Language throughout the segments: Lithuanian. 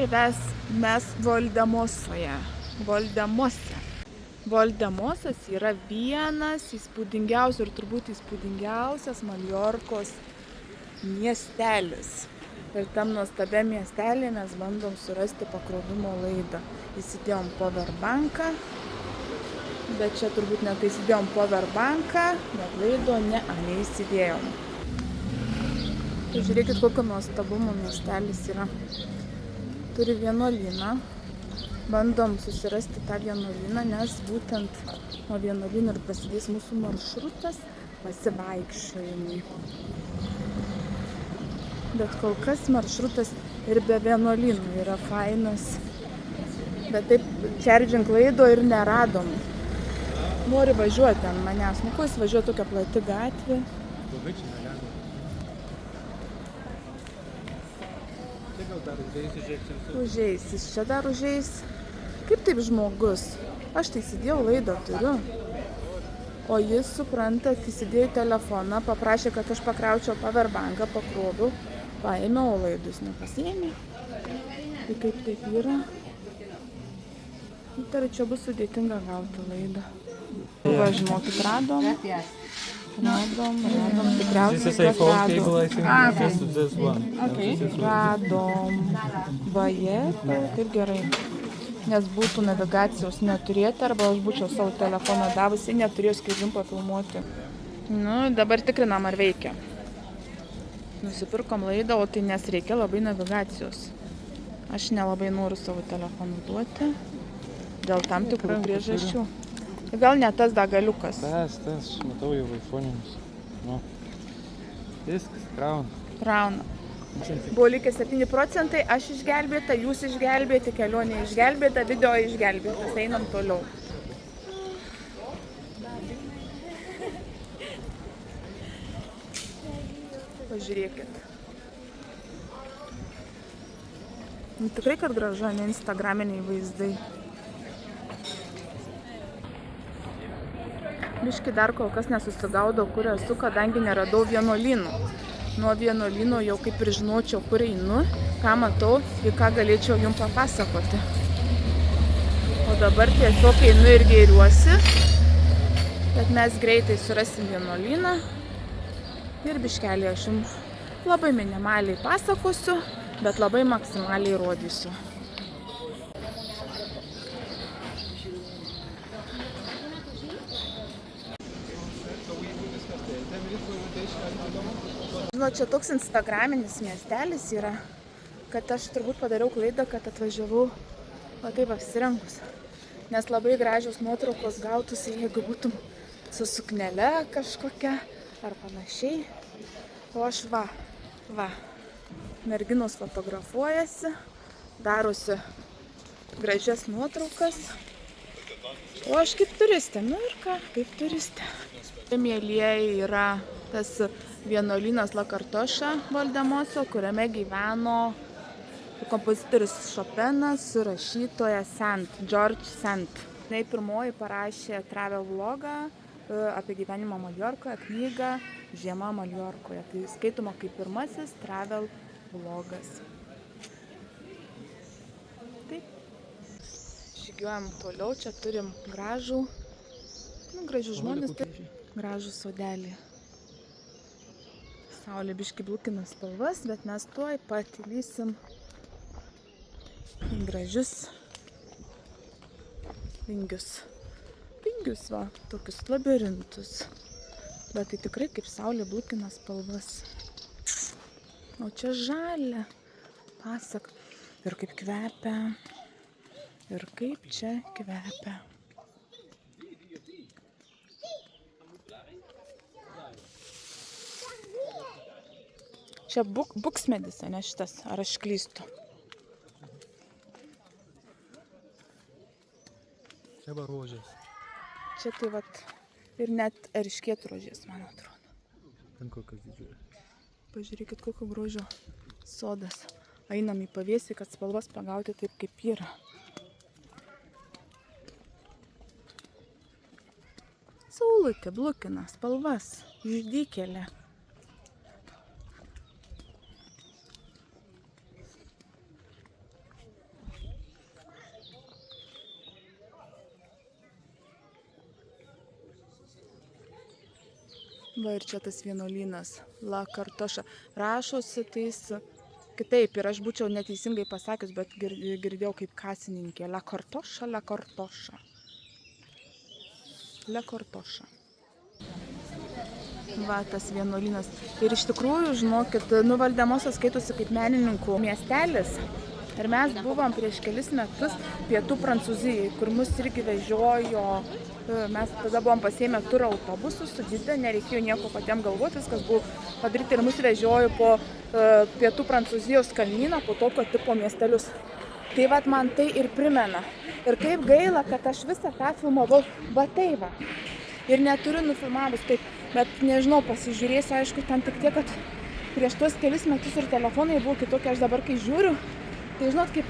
ir mes Voldemose. Voldemosas yra vienas įspūdingiausių ir turbūt įspūdingiausias Maljorkos miestelis. Ir tam nuostabiam miestelį mes bandom surasti pakrovimo laidą. Įsidėjom powerbanką, bet čia turbūt net įsidėjom powerbanką, bet laido neįsidėjom. Tai žiūrėkit, kokio nuostabumo miestelis yra. Turi vienuolyną. Bandom susirasti tą vienuolyną, nes būtent nuo vienuolyno ir prasidės mūsų maršrutas pasivaikščiojimui. Bet kol kas maršrutas ir be vienuolynų yra fainas. Bet taip charging laido ir neradom. Nori važiuoti ant manęs. Nu, ko jis važiuoja tokia plati gatvė? Labai čia negalima. Čia gal dar užeis. Jis čia dar užeis. Kaip taip žmogus? Aš tai įsidėjau laidą turiu. O jis, suprantat, įsidėjo telefoną, paprašė, kad aš pakraučiau powerbanką, pakroviau, paėmiau, o laidus nepasiėmė. Tai kaip taip yra? Įtariu, čia bus sudėtinga gauti laidą. Va, žinokit, radom. Tikriausiai radom. Vaje, taip gerai. Nes būtų navigacijos neturėti, arba aš būčiau savo telefoną davusi, neturėjau skrydimą pafilmuoti. Nu, dabar tikrinam, ar veikia. Nusipirkom laidą, o tai nes reikia labai navigacijos. Aš nelabai noriu savo telefoną duoti, dėl tam tikrų priežasčių. Gal ne tas dagaliukas? Tas, matau jau iPhone'inius. Nu, viskas, krauna. Buvo likę 7 procentai, aš išgelbėta, jūs išgelbėti, kelionė išgelbėta, video išgelbėtas, einam toliau. Pažiūrėkit. Nu, tikrai, kad gražu, ne instagraminiai vaizdai. Biški dar kol kas nesusigaudau, kur esu, kadangi neradau vienuolynų. Nuo vienuolyno jau kaip ir žinočiau, kur einu, ką matau ir ką galėčiau jums papasakoti. O dabar tiesiog einu ir gėriuosi, bet mes greitai surasim vienuolyną ir biškelį aš jums labai minimaliai pasakosiu, bet labai maksimaliai rodysiu. Žinot, čia toks instagraminis miestelis yra, kad aš turbūt padariau klaidą, kad atvažiavau va taip apsirengus. Nes labai gražios nuotraukos gautųsi, jeigu būtum su suknele kažkokia ar panašiai. O aš va, merginos fotografuojasi, darosi gražias nuotraukas. O aš kaip turistė, nu ir ką, kaip turistė. Mielieji yra tas vienuolynas La Cartoša Voldemoso, kuriame gyveno kompozitorius Chopinas su rašytoja George Sand. Jis pirmoji parašė travel vlogą apie gyvenimą Maljorkoje, knygą Žiema Maljorkoje. Tai skaitoma kaip pirmasis travel vlogas. Taip. Žygiuojam toliau, čia turim gražių žmonės, gražų sodelį. Saulė biški blukina spalvas, bet mes tuoj pat įlysim į gražius vingius, va, tokius labirintus. Bet tai tikrai kaip saulė blukina spalvas. O čia žalia, pasak. Ir kaip kvepia. Ir kaip čia kvepia. Čia buksmedis, ne šitas, ar aš klystu? Čia va rožės. Čia tai vat ir net erškėtų rožės, man atrodo. Ten kokios didžiulės. Pažiūrėkit, kokio grožio sodas. Einam į pavėsį, kad spalvas pagauti taip, kaip yra. Saulutė blukina spalvas, išdykėlė. Va ir čia tas vienuolynas, La Kartoša. Rašosi tais kitaip ir aš būčiau neteisingai pasakius, bet girdėjau kaip kasininkė. La Kartoša, La Kartoša. La Kartoša. Va, tas vienuolynas. Ir iš tikrųjų, žinokit, Valdemosas skaitosi kaip menininkų miestelis. Ir mes buvom prieš kelis metus pietų Prancūzijai, kur mus irgi vežiojo. Mes tada buvom pasiėmę turą autobusų su gide, nereikėjo nieko patiem galvoti, viskas buvo padaryti ir mus vežiojo po pietų Prancūzijos kalnyną, po tokio tipo miestelius. Tai vat man tai ir primena. Ir kaip gaila, kad aš visą tą filmavau, va tai va. Ir neturiu nufilmavus taip, bet nežinau, pasižiūrėsiu, aišku, ten tik tiek, kad prieš tuos kelis metus ir telefonai buvo kitokie, aš dabar kai žiūriu, tai žinot, kaip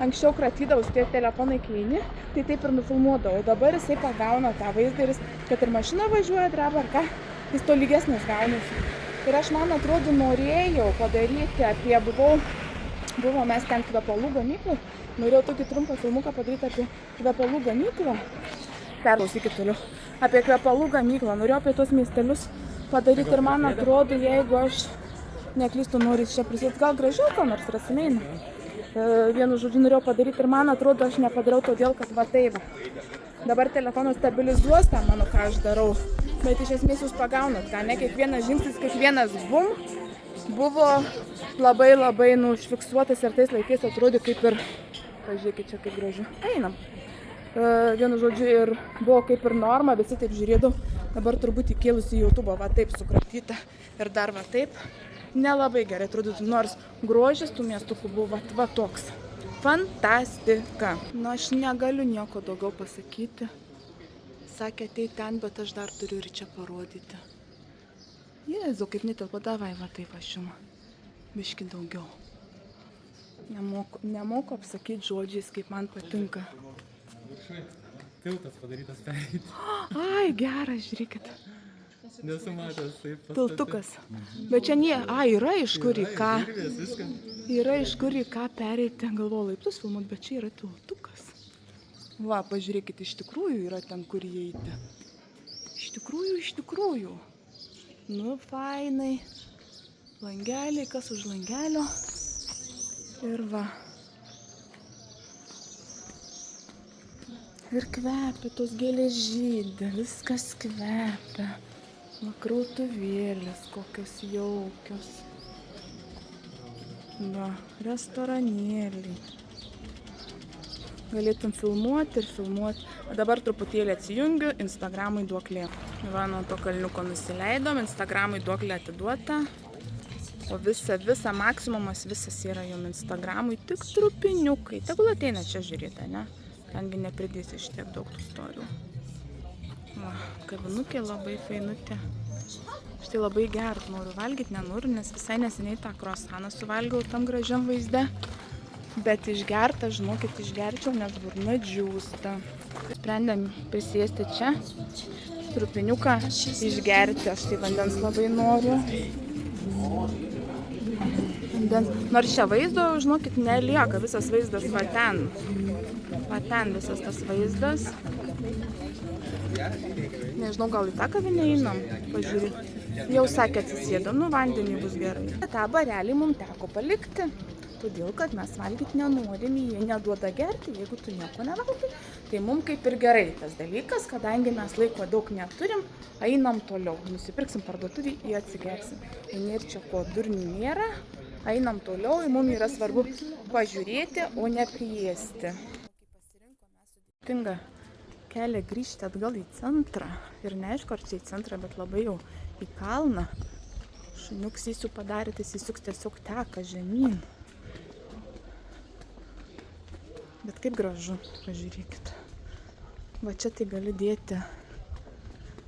anksčiau kratydavus tie telefonai, kai eini, tai taip ir nufilmuodavau. Dabar jisai pagauna tą vaizdą ir jis, kad ir mašina važiuoja dreba ar ką, jis tolygesnis gaunasi. Ir aš, man atrodo, norėjau padaryti apie, buvo mes ten kvepalų gamyklų, norėjau tokį trumpą filmuką padaryti apie kvepalų gamyklą. Perklausykit toliau. Apie kvepalų gamyklą, norėjau apie tos miestelius padaryti ir man atrodo, jeigu aš neklystu, noriu čia prisėti, gal gražiau ką nors rasimeina. Vienu žodžiu norėjau padaryti ir man atrodo, aš nepadariau todėl, kad va tai va. Dabar telefonas stabilizuos tą mano, ką aš darau, bet iš esmės jūs pagaunat, ką ne, kiekvienas žingsnis, kiekvienas bum, buvo labai užfiksuotas ir tais laikais atrodė kaip ir, pažiūrėkit čia kaip gražu, einam. Vienu žodžiu ir buvo kaip ir norma, visi taip žiūrėdavo, dabar turbūt įkėlusi į YouTube, va taip sukraptyta ir dar va taip. Nelabai gerai atrodytų, nors grožis tų miestukų buvo va toks. Fantastika. Na, aš negaliu nieko daugiau pasakyti. Sakė, ateit ten, bet aš dar turiu ir čia parodyti. Jėzau, kaip netelpa, davai, va taip aš jums. Biški daugiau. Nemoku apsakyti žodžiais, kaip man patinka. Tiltas padarytas pereiti. Ai, geras, žiūrėkit. Nesu matęs taip. Tiltukas. Bet čia yra iš kur į ką. Yra iš kur į ką pereiti. Galvoju laiptus filmuot, bet čia yra tiltukas. Va, pažiūrėkit, iš tikrųjų yra ten, kur įeiti. Iš tikrųjų. Nu, fainai. Langeliai, kas už langelio. Ir va. Ir kvepia, tos gėlės žydi, viskas kvepia. Krautuvėlės kokios jaukios. Va, restoranėliai. Galėtum filmuoti ir filmuoti. Dabar truputėlį atsijungiu, Instagramui duoklė. Va, nuo to kalniuko nusileidom, Instagramui duoklė atiduota. O visa maksimumas, visas yra jum Instagramui, tik trupiniukai. Tegul ateina čia žiūrėti, ne? Tengi nepridėsi šitiek daug tų storių. Va, kavinukė labai fainutė. Štai labai gert noriu valgyti, nenoriu, nes visai neseniai tą kroasaną suvalgiau tam gražiam vaizde. Bet išgertą, žinokit, išgerčiau, nes burna džiūsta. Sprendėm prisėsti čia, trupiniuką išgerti, aš tai vandens labai noriu. Nors čia vaizdo, žinokit, nelieka, visas vaizdas va ten. Va ten visas tas vaizdas. Nežinau, gal į tą kavinę einam, pažiūrėt. Jau sakė, atsisėdom, nu vandenį bus gerai. tą barelį mums teko palikti, todėl kad mes valgyti nenorim, jie neduoda gerti, jeigu tu nieko nevalgai. Tai mums kaip ir gerai tas dalykas, kadangi mes laiko daug neturim, einam toliau, nusipirksim parduotuvį, jį atsigersim. Ir čia ko durnių nėra, einam toliau, mums yra svarbu pažiūrėti, o ne priėsti. Tinga kelią grįžti atgal į centrą ir neaišku, ar čia į centrą, bet labai jau į kalną. Šuniuks įsiu padaryti, jis įsiuks tiesiog teka žemyn. Bet kaip gražu, pažiūrėkit. Va čia tai gali dėti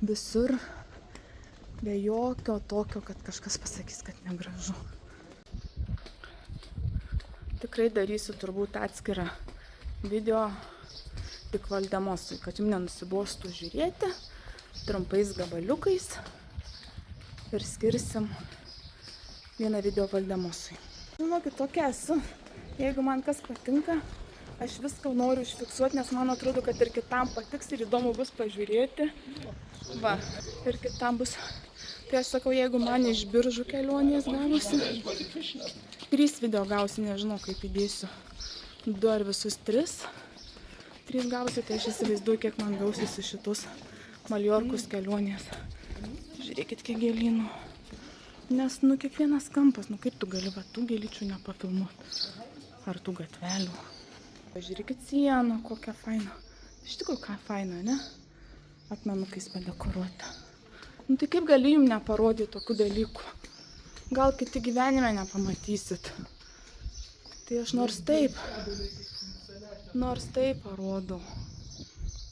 visur, be jokio tokio, kad kažkas pasakys, kad negražu. Tikrai darysiu turbūt atskirą video tik Valdemosui, kad jums nenusibostų žiūrėti trumpais gabaliukais ir skirsim vieną video Valdemosui. Žinokit, tokia esu. Jeigu man kas patinka, Aš viską noriu užfiksuoti, nes man atrodo, kad ir kitam patiks ir įdomu bus pažiūrėti. Va, ir kitam bus. Tai aš sakau, jeigu man iš Biržų kelionės gavosi, 3 video gausi, nežinau kaip įdėsiu. 2 ar visus 3. 3 gausi, tai aš įsivaizduoju, kiek man gausis iš šitos Maljorkos kelionės. Žiūrėkit, kiek gėlynų. Nes, kiekvienas kampas, kaip tu gali, tų gėlyčių nepafilmuoti. Ar tų gatvelių. Žiūrėkit sieną, kokia faina. Iš tikrųjų, ką faina, ne? Akmenukais padekoruota. Tai kaip gali jums neparodyti tokių dalykų? Gal kiti gyvenime nepamatysit. Tai aš nors taip parodau.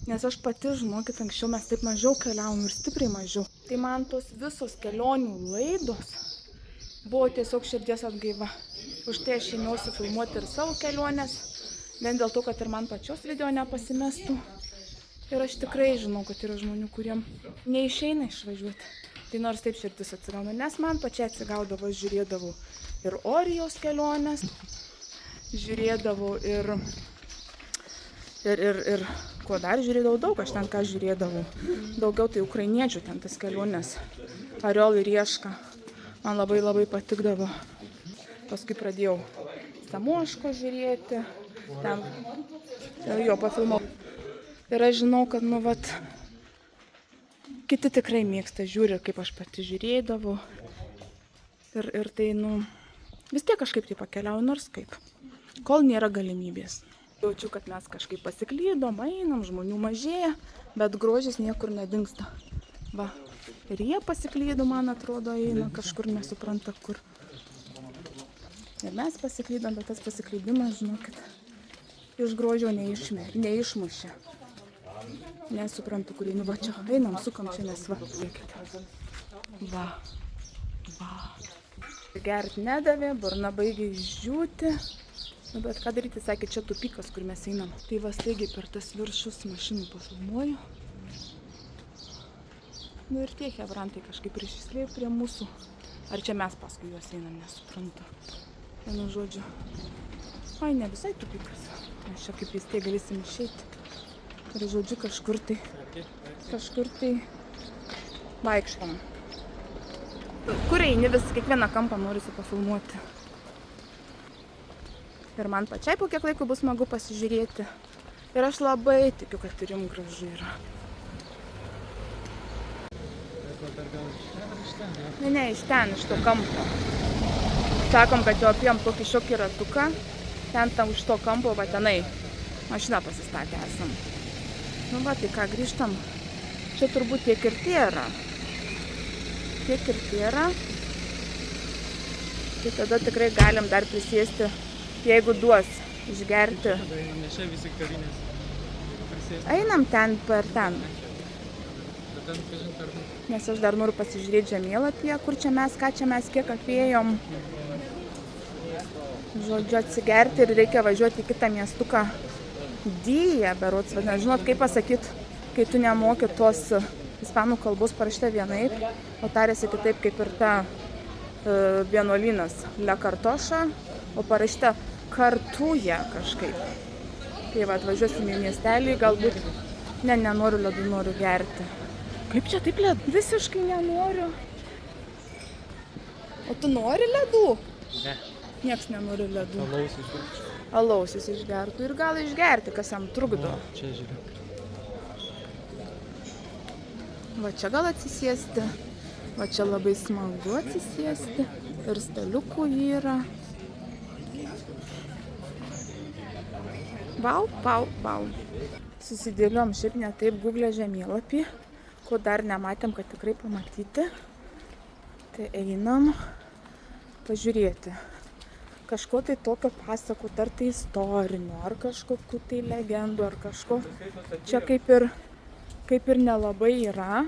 Nes aš pati, žinokit, anksčiau mes taip mažiau keliavom ir stipriai mažiau. Tai man tos visos kelionių laidos buvo tiesiog širdies atgaiva. Už tai aš ėmiausi filmuoti ir savo keliones, vien dėl to, kad ir man pačios video nepasimestų. Ir aš tikrai žinau, kad yra žmonių, kuriem neišeina išvažiuoti. Tai nors taip širdis atsigauna, nes man pačiai atsigaudavo, žiūrėdavau ir Orijos keliones, žiūrėdavau ir ko dar žiūrėdavau, daug aš ten ką žiūrėdavau. Daugiau tai ukrainiečių ten tas keliones, Ariol ir Rieška, man labai patikdavo. Paskui pradėjau Samoško žiūrėti, ten jo pafilmau. Ir aš žinau, kad, kiti tikrai mėgsta žiūri, kaip aš pati žiūrėdavau. Ir tai, vis tiek kažkaip tai pakeliauju, nors kaip. Kol nėra galimybės. Jaučiu, kad mes kažkaip pasiklydom, einam, žmonių mažėja, bet grožis niekur nedingsta. Va, ir jie pasiklydo, man atrodo, eina kažkur nesupranta kur. Ir mes pasiklydom, bet tas pasiklydimas, žinokit, iš grožio neišmušė. Nesuprantu, kur einu, va čia, einam, sukam čia, nes va, žiūrėkit. Va. Gert nedavė, burna baigė išdžiūti. Bet ką daryti, sakė, čia tupikas, kur mes einam. Tai va staigiai per tas viršus mašinų pafilmuoju. Ir tie hebrantai kažkaip prišisliai prie mūsų. Ar čia mes paskui juos einam, nesuprantu. Vienu žodžiu. Oi, ne visai tupikas. Mes čia kaip vis tiek galėsim išeiti. Ir žodžiu kažkur tai vaikštom. Kur eini vis, kiekvieną kampą norisi pafilmuoti. Ir man pačiai po kiek laiko bus smagu pasižiūrėti. Ir aš labai tikiu, kad ir jums gražu yra. Ne, iš ten, iš to kampo. Sakom, kad jau apėjom tokį šiokį ratuką. Ten tam už to kampo, va tenai mašiną pasistatę esam. Va, tai ką, grįžtam. Čia turbūt tiek ir tėra. Tai tada tikrai galim dar prisėsti, jeigu duos išgerti. Einam ten per ten. Nes aš dar noriu pasižiūrėti žemėlapyje, kur čia mes, ką čia mes, kiek apėjom. Žodžiu, atsigerti ir reikia važiuoti į kitą miestuką. Dyja, berods, vadinasi, žinot, kaip pasakyti, kai tu nemoki tos ispanų kalbos parašyta vienaip, o tarėsi kitaip kaip ir ta vienuolynas Le Kartoša, o parašyta Kartuja kažkaip. Tai va, atvažiuosim į miestelį, galbūt, nenoriu ledų, noriu gerti. Kaip čia taip ledų? Visiškai nenoriu. O tu nori ledų? Ne. Nieks nenori ledų. Alaus išgertų. Alaus jis išgertų ir gal išgerti, kas jam trukdo. Čia žiūrėk. Va čia gal atsisėsti. Va čia labai smagu atsisėsti. Ir staliukų yra. Vau. Susidėliom šiaip ne taip Google žemėlapį, ko dar nematėm, kad tikrai pamatyti. Tai einam pažiūrėti. Kažko tai tokio pasakot, ar tai istorinių, ar kažkokių tai legendų, ar kažko. Čia kaip ir nelabai yra.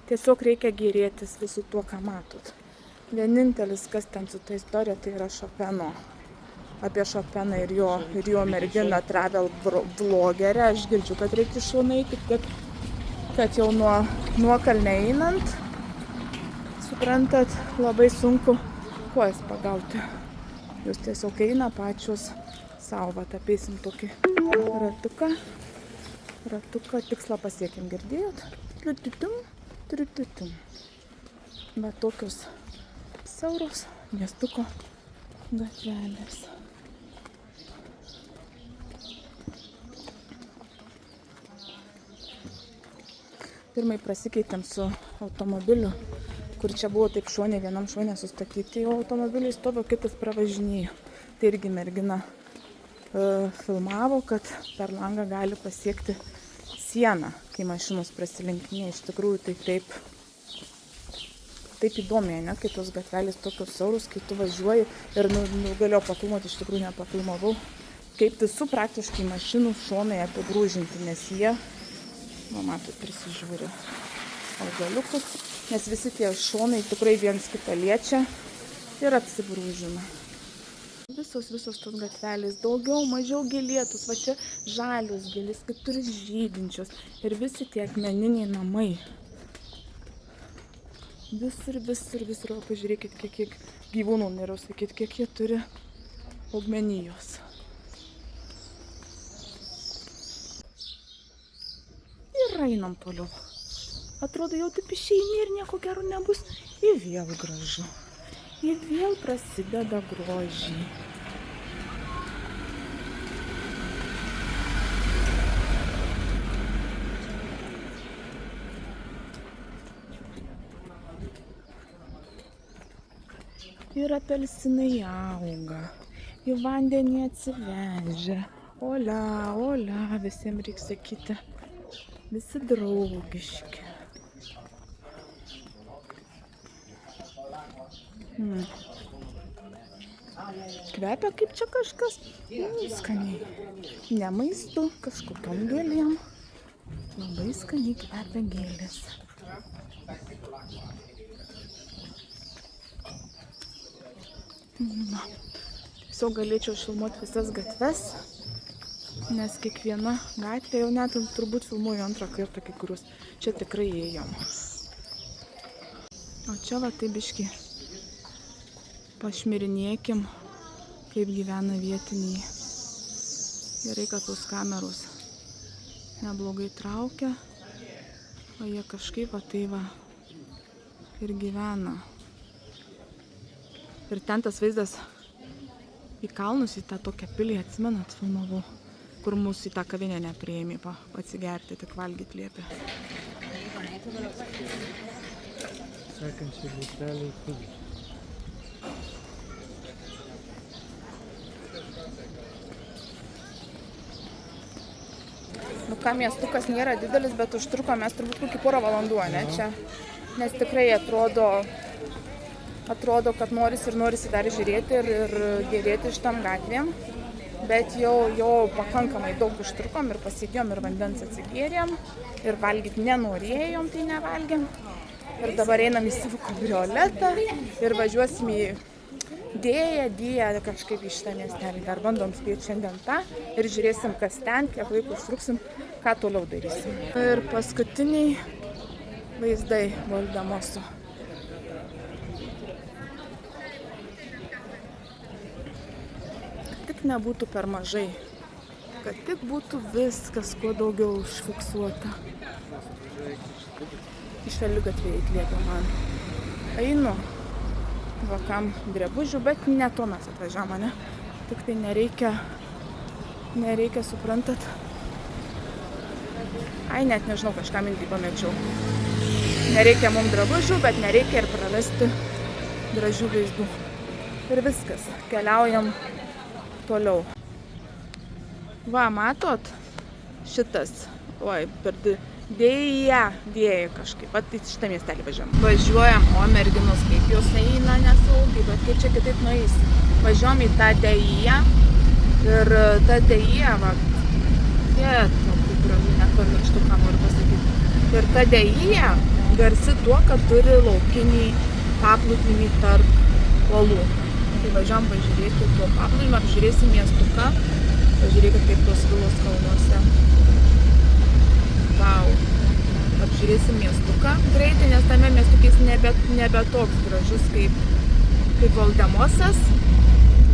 Tiesiog reikia gėrėtis visų tuo, ką matot. Vienintelis, kas ten su ta istorija, tai yra Chopino. Apie Chopiną ir jo merginą travel vlogerę. Aš girdžiu, kad reikia šaunai, tik kad jau nuo kalne einant, suprantat, labai sunku kojas pagauti. Jūs tiesiog eina pačios savo, va, apeisim tokį ratuką. Tikslą pasiekėm, girdėjot? Triutitum. Va tokios siauros miestuko gatvelės. Pirmai pasikeitėm su automobiliu, kur čia buvo taip šonė, vienam šonė sustatyti, o automobiliai stovi, kitas pravažinėjo. Tai irgi mergina filmavo, kad per langą gali pasiekti sieną, kai mašinos prasilenkinėja. Iš tikrųjų tai taip įdomiai, ne, kai tos gatvelės tokios siauros, kai tu važiuoji ir galėjau pafilmuoti, iš tikrųjų nepafilmavau, kaip visų praktiškai mašinų šonai apibrūžinti, nes jie, matot, prisižiūri augaliukus, nes visi tie šonai tikrai viens kitą liečia ir apsibrūžina. Visos tos gatvelės, daugiau, mažiau gėlėtus, va čia žalios gėlės, kitur žydinčios ir visi tie akmeniniai namai. Visur, pažiūrėkit, kiek gyvūnų, nėra sakyti, kiek jie turi augmenijos. Ir einam toliau. Atrodo, jau taip išeini ir nieko gero nebus. Ir vėl gražu. Ir vėl prasideda grožiai. Ir apelsinai auga. Į vandenį atsivežia. Olia, visiems reikia sakyti. Visi draugiški. Kvepia kaip čia kažkas skaniai. Ne maistu, kažkokiom gėlėm. Labai skaniai kvepia gėlės. Tiesiog galėčiau filmuoti visas gatves. Nes kiekviena gatvė, jau net turbūt filmuoju antrą kartą, kai kuriuos čia tikrai ėjom. O čia va taip biški pašmirinėkim, kaip gyvena vietiniai. Gerai, kad tos kameros neblogai traukia, o jie kažkaip va tai va ir gyvena. Ir ten tas vaizdas į kalnus, į tą tokią pilį, atsimenat, filmavau, kur mūsų į tą kavinę nepriėmė atsigerti, tik valgyti liepė. Sekančiai laipteliai turi. Nu ką, miestukas nėra didelis, bet užtruko mes turbūt kokį porą valandų, ne, čia. Nes tikrai atrodo, kad norisi dar žiūrėti ir gėrėti šitam gatvėm. Bet jau pakankamai daug užtrukom ir pasėdėjom ir vandens atsigėrėm ir valgyti nenorėjom, tai nevalgėm. Ir dabar einam į savo kabrioletą ir važiuosim į Dėją kažkaip į šitą miestelį. Dar bandom spėti šiandien tą ir žiūrėsim, kas ten, kiek laiko užtruksim, ką toliau darysim. Ir paskutiniai vaizdai Valdemoso. Tik nebūtų per mažai, kad tik būtų viskas kuo daugiau užfiksuota. Iš šaligatvėje įtliepia man. Einu vakam drebužių, bet ne to mes atvažiavome, ne? Tik tai nereikia, suprantat. Ai, net nežinau, kažką mintį pamečiau. Nereikia mums drabužių, bet nereikia ir prarasti gražių vaizdų. Ir viskas, keliaujam toliau. Va, matot? Šitas, oi, per Dėja kažkaip, pat į šitą miestelį važiuojam, o merginos kaip jos eina nesaugiai, bet kaip čia kitaip nueis. Važiuojam į tą Dėją ir ta Dėja, va, kaip nepamirštu, ką noriu pasakyti. Ir ta Dėja garsi tuo, kad turi laukinį paplūdimį tarp uolų. Tai važiuojam pažiūrėti tuo paplūdimį, apžiūrėsim miestuką, pažiūrėkit kaip tos vilos kalnuose. Vau, apžiūrėsim miestuką greitai, nes tame miestukės nebe toks gražus kaip Valdemosas,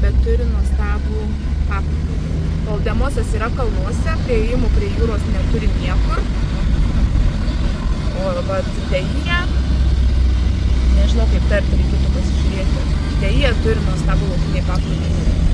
bet turi nuostabų paplūdimį. Valdemosas yra kalnuose, prieimų prie jūros neturi niekur. O vat Deija, nežinau kaip tarti, reikėtų pasižiūrėti. Deija turi nuostabų laukinį paplūdimį.